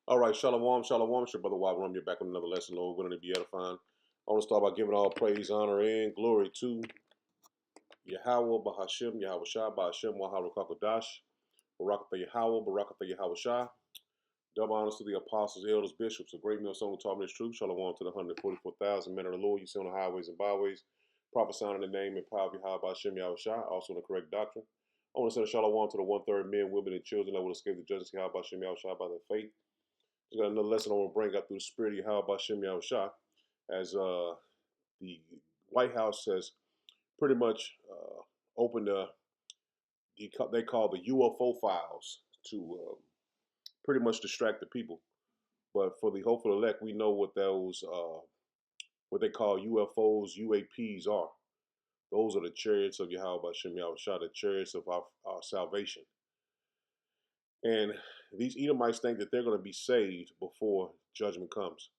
All right, shalom, shalom. It's your brother Wabram. You're back with another lesson, Lord. We're going to be edifying. I want to start by giving all praise, honor, and glory to Yahweh, Bahashem, Yahweh Shah, Bahashem, Wahara Kakodash, Barakatha Yahweh, Barakatha Yahweh Shah. Double honors to the apostles, elders, bishops, a great millstone who taught me this truth. Shalom to the 144,000 men of the Lord you see on the highways and byways, prophesying in the name and power of Yahweh, Bahashem, Yahweh Shah, also in the correct doctrine. I want to send a shalom to the 1/3 men, women, and children that will escape the judgment of Yahweh, Bahashem, Yahweh Shah by their faith. Just got another lesson I want to bring up through the spirit of Yahweh Bashem Yahushua, as the White House has pretty much opened they call the UFO files to pretty much distract the people. But for the hopeful elect, we know what those what they call UFOs, UAPs are. Those are the chariots of Yahweh Bashem Yahushua, the chariots of our salvation. And these Edomites think that they're going to be saved before judgment comes.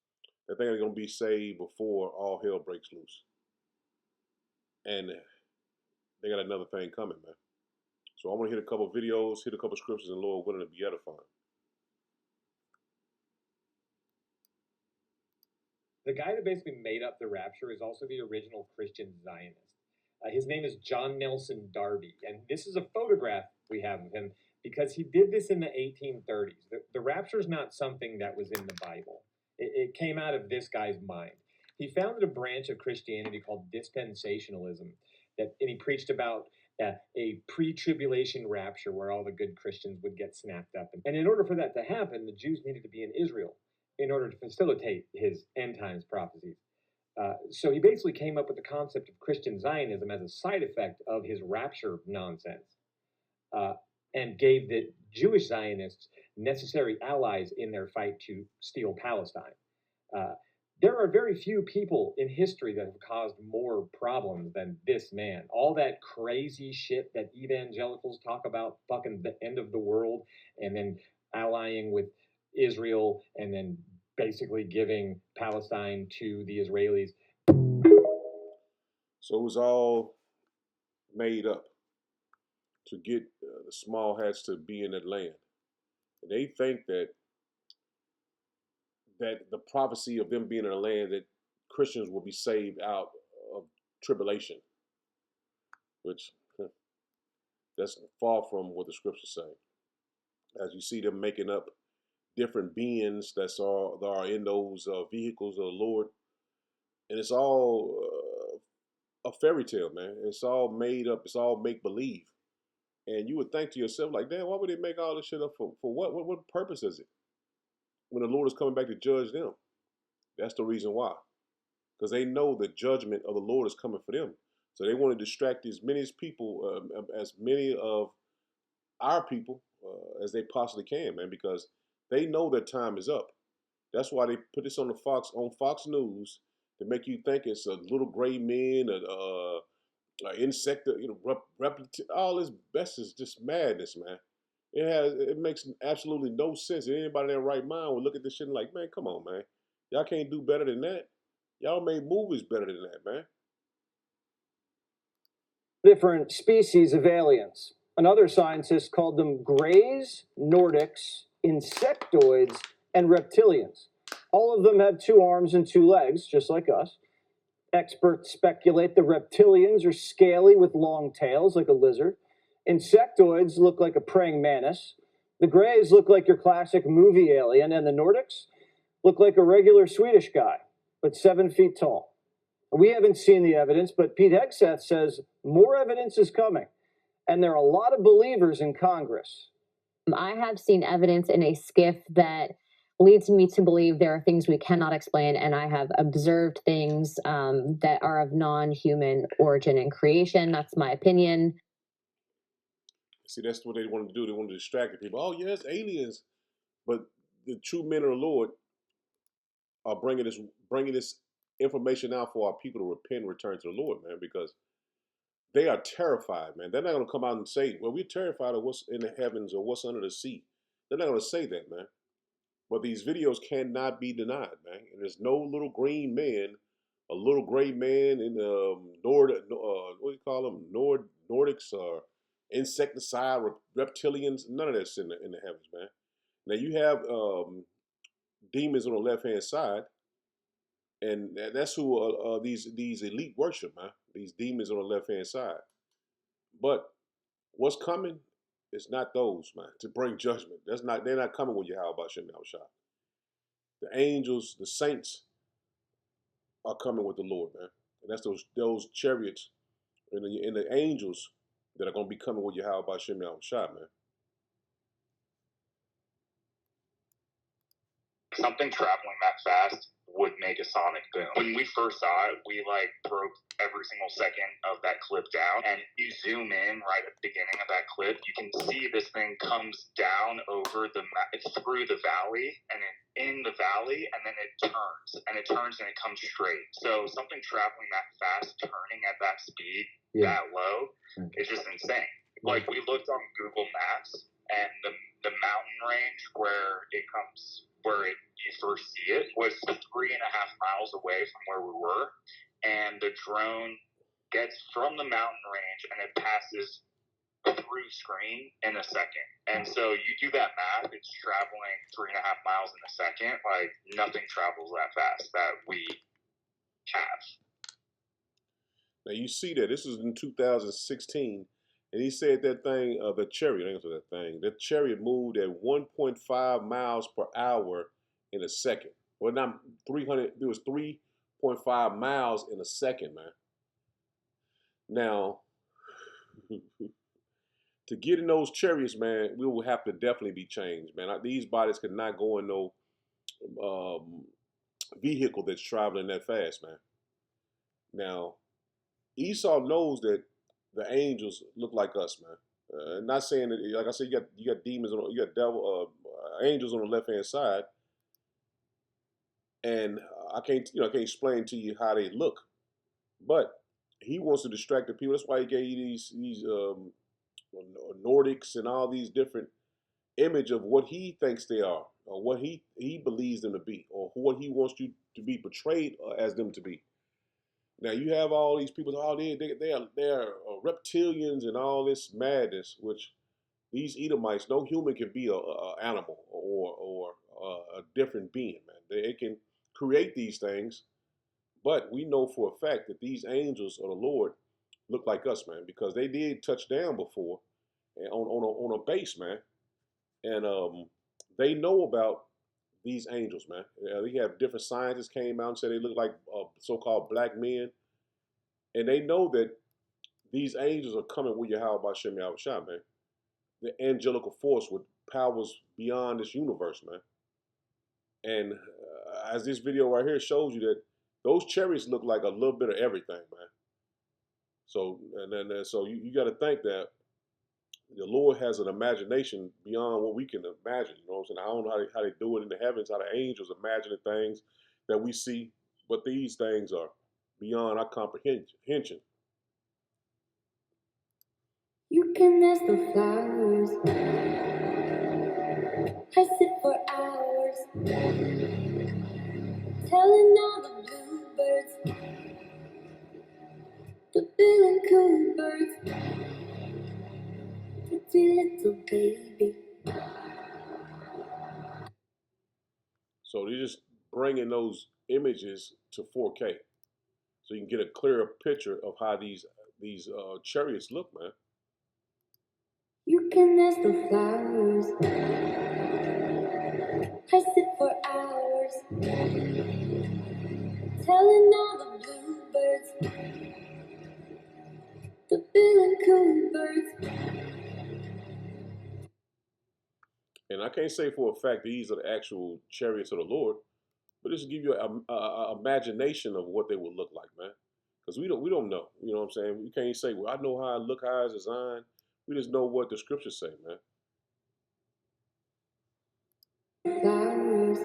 They think they're going to be saved before all hell breaks loose. And they got another thing coming, man. So I want to hit a couple of videos, hit a couple of scriptures, and Lord willing to be edifying. The guy that basically made up the rapture is also the original Christian Zionist. His name is John Nelson Darby, and this is a photograph we have of him because he did this in the 1830s. The rapture is not something that was in the Bible. It came out of this guy's mind. He founded a branch of Christianity called dispensationalism, and he preached about a pre-tribulation rapture where all the good Christians would get snapped up. And in order for that to happen, the Jews needed to be in Israel in order to facilitate his end times prophecies. So he basically came up with the concept of Christian Zionism as a side effect of his rapture nonsense, and gave the Jewish Zionists necessary allies in their fight to steal Palestine. There are very few people in history that have caused more problems than this man. All that crazy shit that evangelicals talk about, fucking the end of the world, and then allying with Israel, and then basically giving Palestine to the Israelis. So it was all made up to get the small hats to be in that land. And they think that the prophecy of them being in a land that Christians will be saved out of tribulation, which that's far from what the scriptures say. As you see them making up different beings that are in those vehicles of the Lord, and it's all a fairy tale, man. It's all made up. It's all make believe. And you would think to yourself, like, damn, why would they make all this shit up for what? What purpose is it? When the Lord is coming back to judge them. That's the reason why. Because they know the judgment of the Lord is coming for them. So they want to distract as many people, as many of our people as they possibly can, man, because they know their time is up. That's why they put this on Fox News to make you think it's a little gray men, insect, all this best is just madness, man. It makes absolutely no sense. Anybody in their right mind would look at this shit and like, man, come on, man. Y'all can't do better than that. Y'all made movies better than that, man. Different species of aliens. Another scientist called them Greys, Nordics, insectoids, and reptilians. All of them have 2 arms and 2 legs, just like us. Experts speculate the reptilians are scaly with long tails like a lizard. Insectoids look like a praying mantis. The Greys look like your classic movie alien, and the Nordics look like a regular Swedish guy, but 7 feet tall. We haven't seen the evidence, but Pete Hegseth says more evidence is coming, and there are a lot of believers in Congress. I have seen evidence in a skiff that leads me to believe there are things we cannot explain, and I have observed things that are of non-human origin and creation. That's my opinion. See, that's what they want to do. They want to distract the people. Oh, yes, aliens. But the true men of the Lord are bringing this information out for our people to repent and return to the Lord, man, because they are terrified, man. They're not going to come out and say, well, we're terrified of what's in the heavens or what's under the sea. They're not going to say that, man. But these videos cannot be denied, man. And there's no little green man, a little gray man in what do you call them? Nordics or insecticide, reptilians, none of that's in the heavens, man. Now you have demons on the left hand side, and that's who these elite worship, man. These demons on the left hand side. But what's coming is not those, man, to bring judgment. They're not coming with Yahweh Shem Yahushua. The angels, the saints are coming with the Lord, man. And that's those chariots and the angels that are going to be coming with Yahweh Shem Yahushua, man. Something traveling that fast would make a sonic boom. When we first saw it, we like broke every single second of that clip down. And you zoom in right at the beginning of that clip, you can see this thing comes down over through the valley and in the valley, and then it turns and it comes straight. So something traveling that fast, turning at that speed, that low, is just insane. Like we looked on Google Maps, and the mountain range where you first see it was 3.5 miles away from where we were, and the drone gets from the mountain range and it passes through screen in a second. And so you do that math, it's traveling 3.5 miles in a second. Like nothing travels that fast that we have. Now you see that this is in 2016. And he said that thing, the chariot moved at 1.5 miles per hour in a second. Well, not 300, it was 3.5 miles in a second, man. Now, to get in those chariots, man, we will have to definitely be changed, man. These bodies could not go in no vehicle that's traveling that fast, man. Now, Esau knows that the angels look like us, man. Not saying that, like I said, you got demons, you got angels on the left hand side, and I can't explain to you how they look, but he wants to distract the people. That's why he gave you these Nordics and all these different image of what he thinks they are, or what he believes them to be, or what he wants you to be portrayed as them to be. Now you have all these people, they're reptilians and all this madness, which these Edomites, no human can be a animal or a different being, man. They can create these things, but we know for a fact that these angels of the Lord look like us, man, because they did touch down before on a base, man, and they know about these angels, man. They have different scientists came out and said they look like so-called black men. And they know that these angels are coming with Yahweh by Shem Yahushua, man. The angelical force with powers beyond this universe, man. And as this video right here shows you, that those chariots look like a little bit of everything, man. So so you got to think that the Lord has an imagination beyond what we can imagine. You know what I'm saying? I don't know how they do it in the heavens, how the angels imagining things that we see, but these things are beyond our comprehension. You can ask the flowers, I sit for hours, telling all the bluebirds, the bill and coo birds, pretty little baby. So they're just bringing those images to 4K, so you can get a clearer picture of how these chariots look, man. You can ask the flowers, I sit for hours, telling all the bluebirds, the bill and coo birds. And I can't say for a fact these are the actual chariots of the Lord, but just give you an imagination of what they would look like, man. Because we don't know. You know what I'm saying? We can't say, well, I know how I look, how it's designed. We just know what the scriptures say, man. Flowers,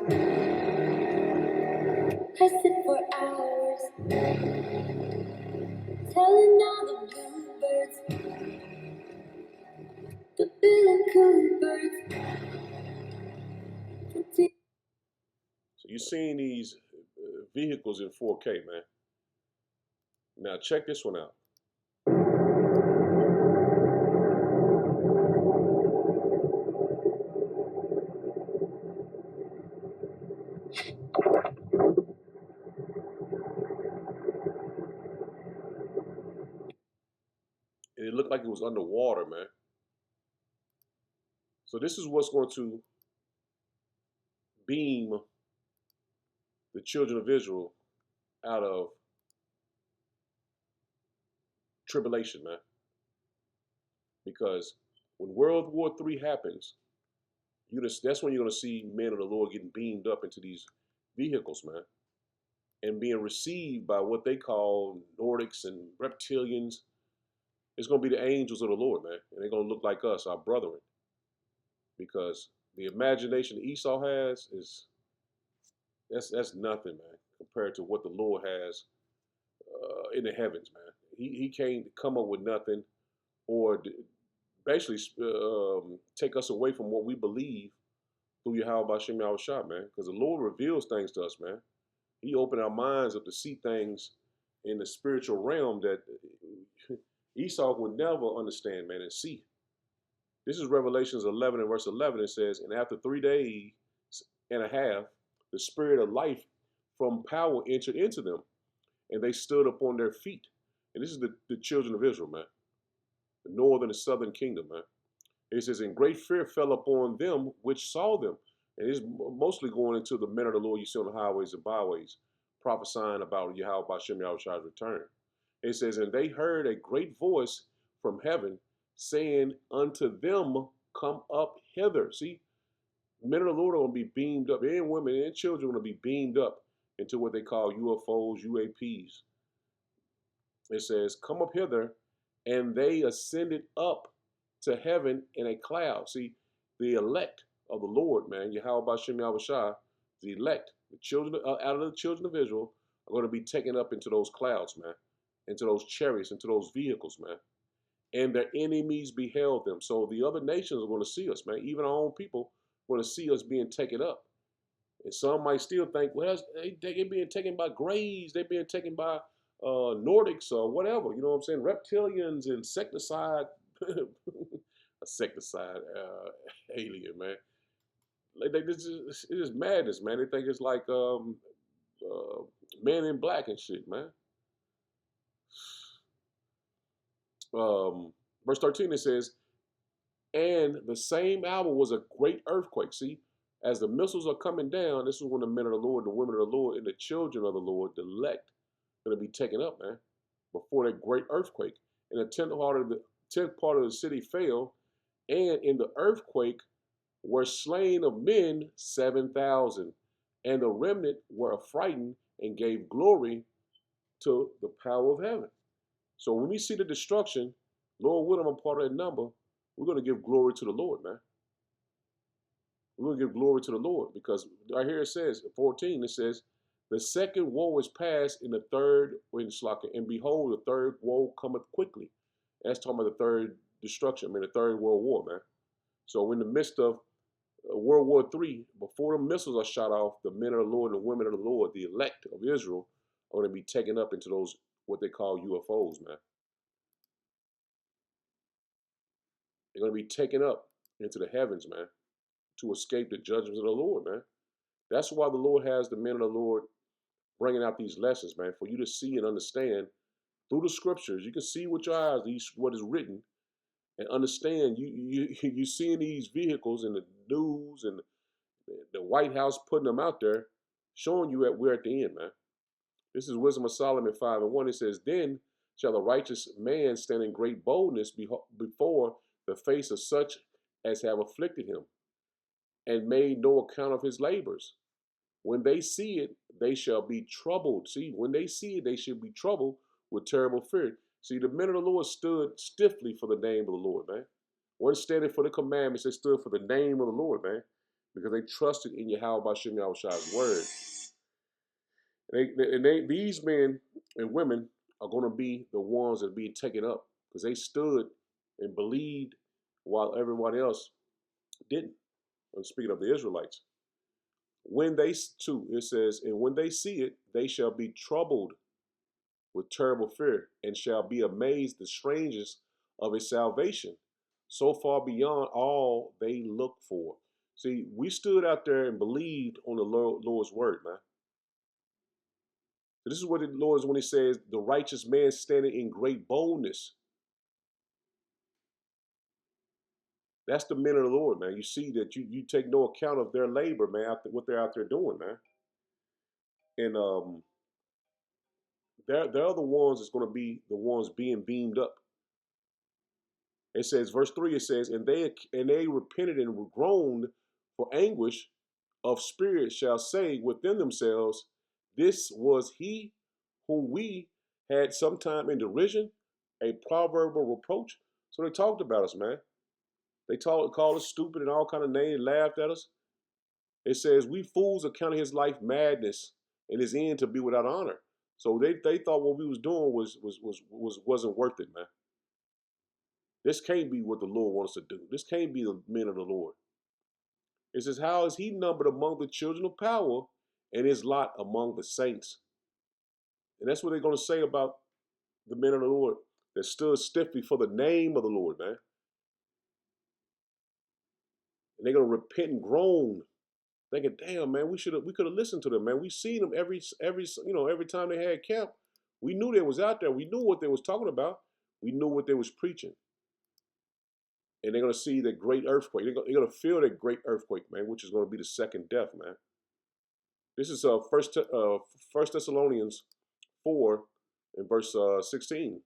I sit for hours, telling all the bluebirds, the bill and coo birds. So you're seeing these vehicles in 4K, man. Now check this one out. And it looked like it was underwater, man. So this is what's going to beam the children of Israel out of tribulation, man. Because when World War III happens, that's when you're going to see men of the Lord getting beamed up into these vehicles, man, and being received by what they call Nordics and reptilians. It's going to be the angels of the Lord, man, and they're going to look like us, our brethren, because the imagination Esau has is that's nothing, man, compared to what the Lord has in the heavens, man. He can't come up with nothing or basically take us away from what we believe through Yahweh Bashem Yahushua, man. Because the Lord reveals things to us, man. He opened our minds up to see things in the spiritual realm that Esau would never understand, man, and see. This is Revelations 11 and verse 11. It says, and after 3 days and a half, the spirit of life from power entered into them, and they stood upon their feet. And this is the children of Israel, man. The northern and southern kingdom, man. It says, and great fear fell upon them which saw them. And it's mostly going into the men of the Lord you see on the highways and byways, prophesying about Yahweh Bashem Yahushua's return. It says, and they heard a great voice from heaven saying unto them, come up hither. See, men of the Lord are going to be beamed up, and women and children are going to be beamed up into what they call UFOs, UAPs. It says, come up hither, and they ascended up to heaven in a cloud. See, the elect of the Lord, man, Yahweh Bashem Yahushua, the elect, the children out of the children of Israel are going to be taken up into those clouds, man, into those chariots, into those vehicles, man. And their enemies beheld them. So the other nations are going to see us, man. Even our own people are going to see us being taken up. And some might still think, well, they're being taken by Greys, they're being taken by Nordics or whatever. You know what I'm saying? Reptilians, insecticide, insecticide alien, man. It's just madness, man. They think it's like Men in Black and shit, man. Verse 13, it says, and the same hour was a great earthquake. See, as the missiles are coming down, this is when the men of the Lord, the women of the Lord, and the children of the Lord, the elect, are going to be taken up, man, before that great earthquake. And the tenth part of the city fell, and in the earthquake were slain of men 7,000, and the remnant were affrighted and gave glory to the power of heaven. So when we see the destruction, Lord willing, I'm part of that number, we're going to give glory to the Lord, man. We're going to give glory to the Lord, because right here it says, 14, it says, the second woe is past, in the third, and behold, the third woe cometh quickly. That's talking about the third destruction, the third world war, man. So in the midst of World War III, before the missiles are shot off, the men of the Lord and the women of the Lord, the elect of Israel, are going to be taken up into those, what they call UFOs, man. They're going to be taken up into the heavens, man, to escape the judgments of the Lord, man. That's why the Lord has the men of the Lord bringing out these lessons, man, for you to see and understand through the scriptures. You can see with your eyes what is written and understand. You seeing these vehicles in the news and the White House putting them out there, showing you we're at the end, man. This is Wisdom of Solomon 5 and 1. It says, then shall the righteous man stand in great boldness before the face of such as have afflicted him, and made no account of his labors. When they see it, they shall be troubled. See, when they see it, they should be troubled with terrible fear. See, the men of the Lord stood stiffly for the name of the Lord, man. One standing for the commandments, they stood for the name of the Lord, man, because they trusted in Yahweh Bashem Yahushua's word. These men and women are going to be the ones that are being taken up, because they stood and believed while everyone else didn't. I'm speaking of the Israelites. When they, too, it says, and when they see it, they shall be troubled with terrible fear, and shall be amazed the strangeness of his salvation, so far beyond all they look for. See, we stood out there and believed on the Lord's word, man. So this is what the Lord is when he says, the righteous man standing in great boldness. That's the men of the Lord, man. You see that you take no account of their labor, man, after what they're out there doing, man. And they're the ones that's going to be the ones being beamed up. It says, verse 3, it says, and they repented and groaned for anguish of spirit shall say within themselves, this was he whom we had sometime in derision, a proverb of reproach. So they talked about us, man. They called us stupid and all kind of names, laughed at us. It says, we fools accounted his life madness and his end to be without honor. So they thought what we was doing wasn't worth it, man. This can't be what the Lord wants us to do. This can't be the men of the Lord. It says, how is he numbered among the children of power and his lot among the saints? And that's what they're going to say about the men of the Lord that stood stiffly for the name of the Lord, man. And they're going to repent and groan, thinking, damn, man, we could have listened to them, man. We seen them every time they had camp. We knew they was out there. We knew what they was talking about. We knew what they was preaching. And they're going to see that great earthquake. They're going to feel that great earthquake, man, which is going to be the second death, man. This is First Thessalonians 4 and verse 16.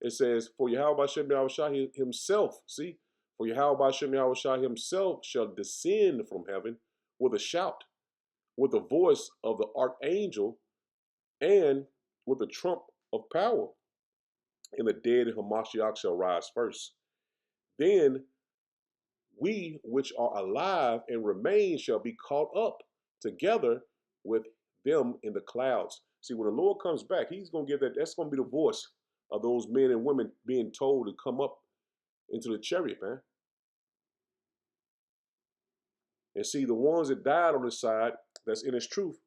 It says, for Yahweh Bashem Yahushua himself, see, for Yahweh Bashem Yahushua himself shall descend from heaven with a shout, with the voice of the archangel, and with the trump of power. And the dead in Hamashiach shall rise first. Then we which are alive and remain shall be caught up together with them in the clouds. See, when the Lord comes back, he's going to give that's going to be the voice of those men and women being told to come up into the chariot, man. And see, the ones that died on this side, that's in his truth,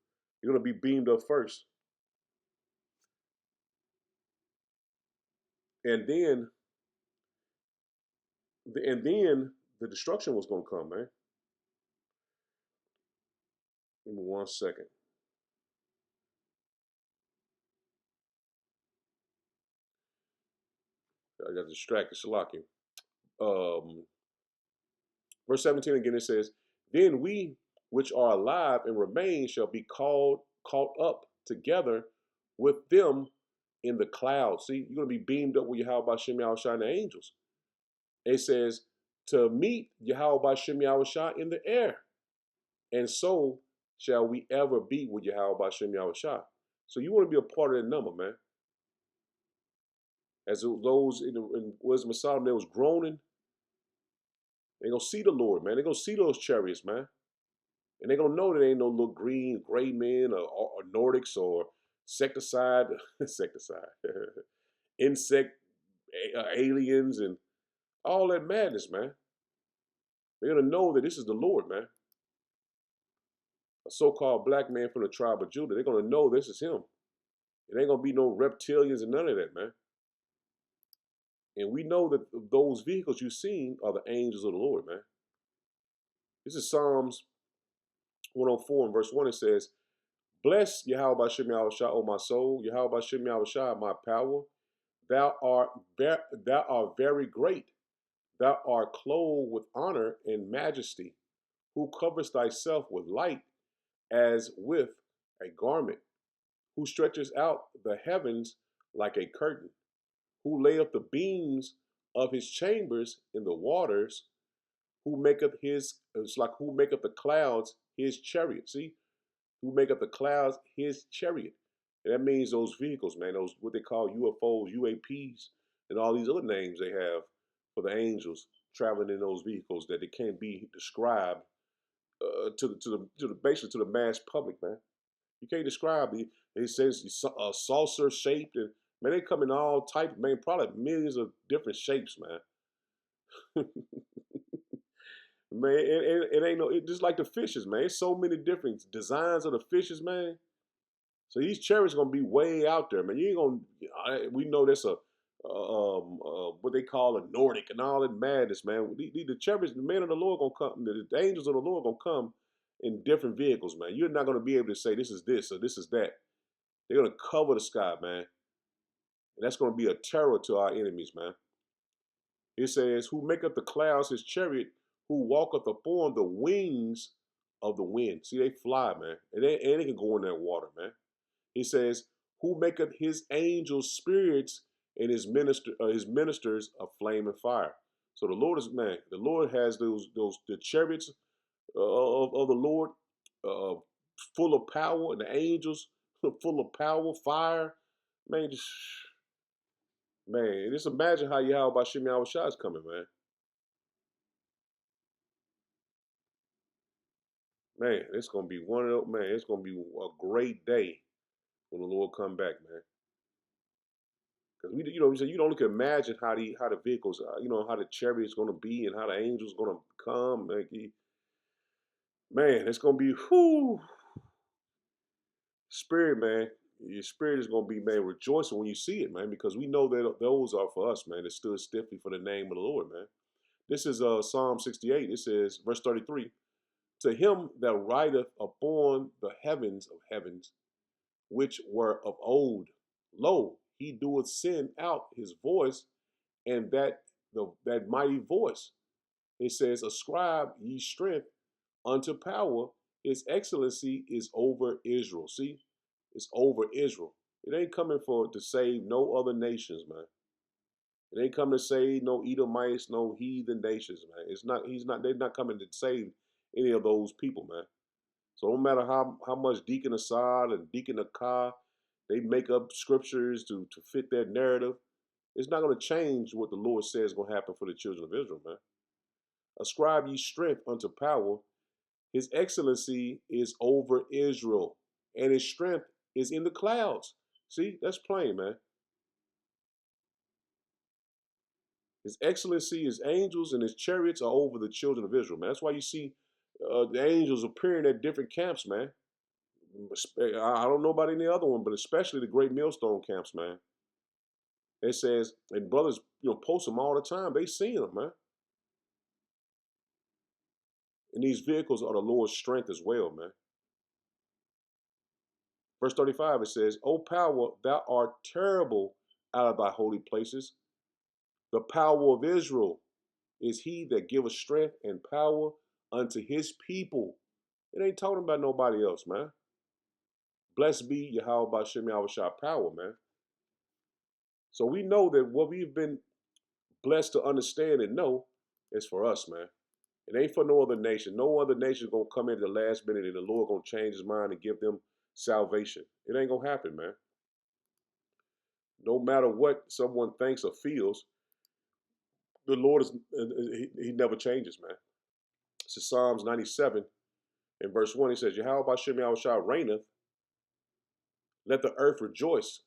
they're going to be beamed up first. And then the destruction was going to come, man. Give me 1 second. I got distracted. Shalakim. Verse 17 again, it says, then we which are alive and remain shall be caught up together with them in the clouds. See, you're going to be beamed up with Yahweh Bashem Yahushua and the angels. It says, to meet Yahweh Bashem Yahushua in the air. And so shall we ever be with Yahweh Bashem Yahushua. So you want to be a part of that number, man. As those in Wisdom of Solomon, they was groaning, they're going to see the Lord, man. They're going to see those chariots, man. And they're going to know that ain't no little green, gray men or Nordics or insecticide, insect aliens and all that madness, man. They're going to know that this is the Lord, man. A so-called black man from the tribe of Judah. They're going to know this is him. It ain't going to be no reptilians and none of that, man. And we know that those vehicles you've seen are the angels of the Lord, man. This is Psalms 104 and verse 1. It says, bless Yahweh Bashem Yahushua, O my soul, Yahweh Bashem Yahushua, my power. Thou art very great. Thou art clothed with honor and majesty, who covers thyself with light as with a garment, who stretches out the heavens like a curtain, who layeth the beams of his chambers in the waters, who maketh the clouds his chariot. See, who maketh the clouds his chariot. And that means those vehicles, man, those what they call UFOs, UAPs, and all these other names they have for the angels traveling in those vehicles that they can't be described basically to the mass public, man. You can't describe it. It says saucer shaped, and man, they come in all types, man, probably millions of different shapes, man. Man, it ain't no, just like the fishes, man. It's so many different designs of the fishes, man. So these chariots gonna be way out there, man. You ain't gonna. We know that's what they call a Nordic and all that madness, man. The chariots, the men of the Lord gonna come. The angels of the Lord gonna come in different vehicles, man. You're not gonna be able to say this is this or this is that. They're gonna cover the sky, man, and that's gonna be a terror to our enemies, man. It says, who maketh the clouds his chariot, who walketh upon the wings of the wind. See, they fly, man. And they can go in that water, man. He says, who maketh his angels spirits and his ministers a flame and fire. So the Lord is, man, the Lord has the chariots of the Lord uh, full of power, and the angels full of power, fire. Man, just imagine how Yahweh Shem Yahushua is coming, man. Man, it's gonna be one of those, man. It's gonna be a great day when the Lord come back, man. Because you don't can imagine how the vehicles, how the chariot's gonna be and how the angels gonna come. Man, it's gonna be spirit, man. Your spirit is gonna be, man, rejoicing when you see it, man, because we know that those are for us, man, that stood stiffly for the name of the Lord, man. This is Psalm 68. It says, verse 33, to him that rideth upon the heavens of heavens, which were of old, lo, he doeth send out his voice, and that mighty voice. It says, ascribe ye strength unto power. His excellency is over Israel. See, it's over Israel. It ain't coming to save no other nations, man. It ain't coming to save no Edomites, no heathen nations, man. They're not coming to save any of those people, man. So no matter how much Deacon Assad and Deacon Akar, they make up scriptures to fit their narrative, it's not going to change what the Lord says is going to happen for the children of Israel, man. Ascribe ye strength unto power. His excellency is over Israel, and his strength is in the clouds. See, that's plain, man. His excellency, his angels, and his chariots are over the children of Israel, man. That's why you see the angels appearing at different camps, man. I don't know about any other one, but especially the great millstone camps, man. It says, and brothers, post them all the time. They see them, man. And these vehicles are the Lord's strength as well, man. Verse 35, it says, O power, thou art terrible out of thy holy places. The power of Israel is he that giveth strength and power unto his people. It ain't talking about nobody else, man. Blessed be Yahweh Bashem Yahushua power, man. So we know that what we've been blessed to understand and know is for us, man. It ain't for no other nation. No other nation is going to come in at the last minute and the Lord going to change his mind and give them salvation. It ain't going to happen, man. No matter what someone thinks or feels, the Lord he never changes, man. This is Psalms 97 in verse 1. He says, Yahweh Bashem Yahushua reigneth. Let the earth rejoice.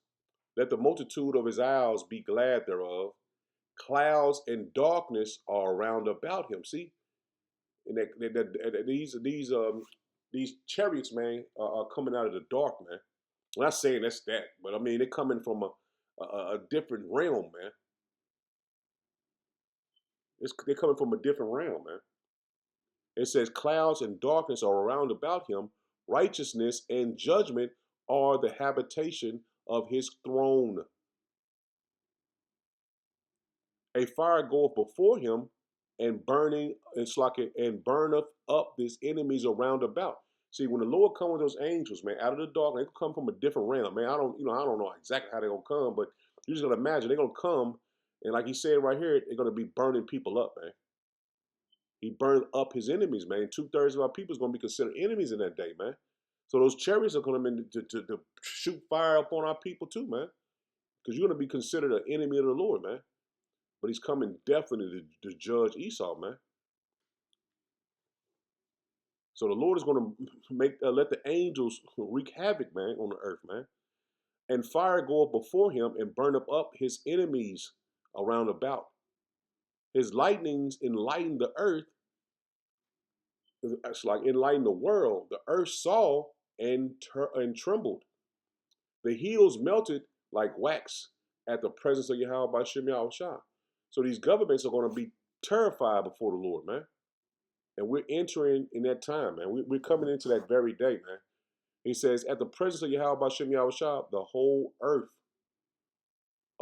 Let the multitude of his isles be glad thereof. Clouds and darkness are around about him. See, and these chariots, man, are coming out of the dark, man. I'm not saying that's that, but I mean they're coming from a different realm, man. They're coming from a different realm, man. It says clouds and darkness are around about him. Righteousness and judgment are the habitation of his throne. A fire goeth before him, and burneth up his enemies around about. See, when the Lord comes with those angels, man, out of the dark, they come from a different realm, man. I don't know exactly how they're gonna come, but you just gotta imagine they're gonna come, and like he said right here, they're gonna be burning people up, man. He burned up his enemies, man. 2/3 of our people is gonna be considered enemies in that day, man. So those chariots are coming to shoot fire upon our people too, man. Because you're gonna be considered an enemy of the Lord, man. But he's coming definitely to judge Esau, man. So the Lord is going to let the angels wreak havoc, man, on the earth, man. And fire go up before him and burn up his enemies around about. His lightnings enlighten the earth. It's like enlighten the world. The earth saw and trembled. The hills melted like wax at the presence of Yahweh by Shem Yahushua. So these governments are going to be terrified before the Lord, man. And we're entering in that time, man. We're coming into that very day, man. He says, at the presence of Yahweh Bashem Yahushua, the whole earth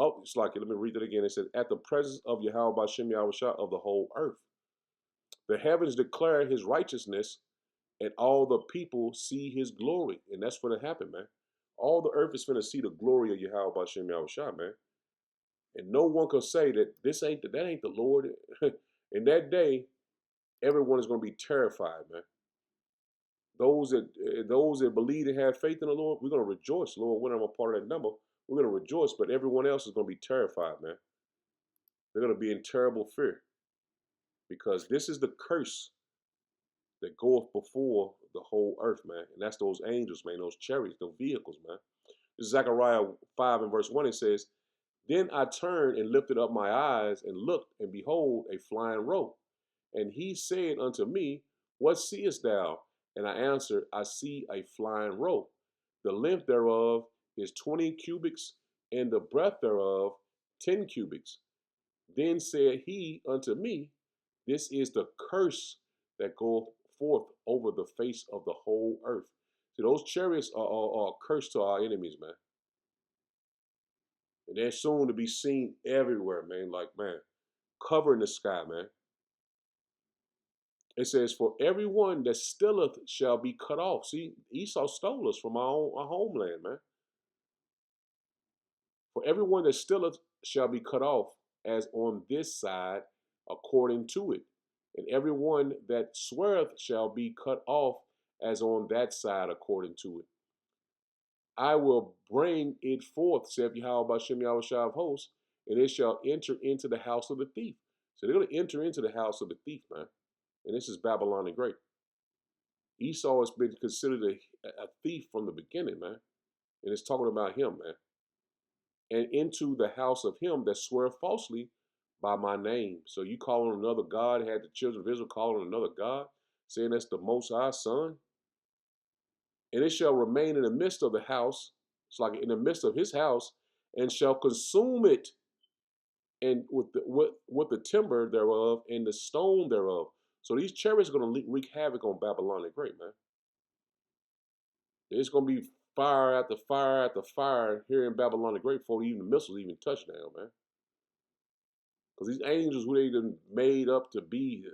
Oh, it's like, let me read it again. It says, at the presence of Yahweh Bashem Yahushua of the whole earth. The heavens declare his righteousness, and all the people see his glory. And that's going to happen, man. All the earth is going to see the glory of Yahweh Bashem Yahushua, man. And no one can say that that ain't the Lord. In that day, everyone is going to be terrified, man. Those that believe and have faith in the Lord, we're going to rejoice. Lord, when I'm a part of that number, we're going to rejoice. But everyone else is going to be terrified, man. They're going to be in terrible fear, because this is the curse that goeth before the whole earth, man. And that's those angels, man, those chariots, those vehicles, man. This is Zechariah 5 and verse 1. It says, then I turned and lifted up my eyes and looked, and behold, a flying roe. And he said unto me, what seest thou? And I answered, I see a flying roe. The length thereof is 20 cubits, and the breadth thereof 10 cubits. Then said he unto me, this is the curse that goeth forth over the face of the whole earth. See, those chariots are a curse to our enemies, man. And they're soon to be seen everywhere, man. Like, man, covering the sky, man. It says, for everyone that stealeth shall be cut off. See, Esau stole us from our homeland, man. For everyone that stealeth shall be cut off, as on this side, according to it. And everyone that sweareth shall be cut off, as on that side, according to it. I will bring it forth, saith Yahweh Bashem Yahushua of hosts, and it shall enter into the house of the thief. So they're going to enter into the house of the thief, man. And this is Babylon the Great. Esau has been considered a thief from the beginning, man. And it's talking about him, man. And into the house of him that swear falsely by my name. So you calling another God, had the children of Israel calling another God, saying that's the Most High Son. And it shall remain in the midst of the house, it's like in the midst of his house, and shall consume it, and with the timber thereof and the stone thereof. So these chariots are going to wreak havoc on Babylon the Great, man. It's going to be fire after fire after fire here in Babylon the Great before even the missiles even touch down, man. Because these angels who they done made up to be,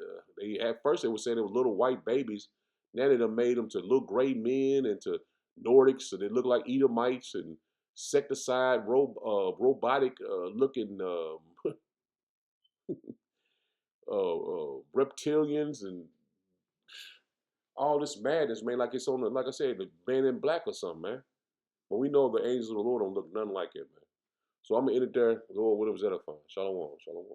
they at first they were saying they were little white babies. Now they done made them to little gray men and to Nordics, so they look like Edomites and insecticide, robotic looking reptilians and all this madness, man. Like it's on, like I said, the Man in Black or something, man. But we know the angels of the Lord don't look nothing like it, man. So I'm gonna end it there. Lord, what was edifying. Shalom, shalom.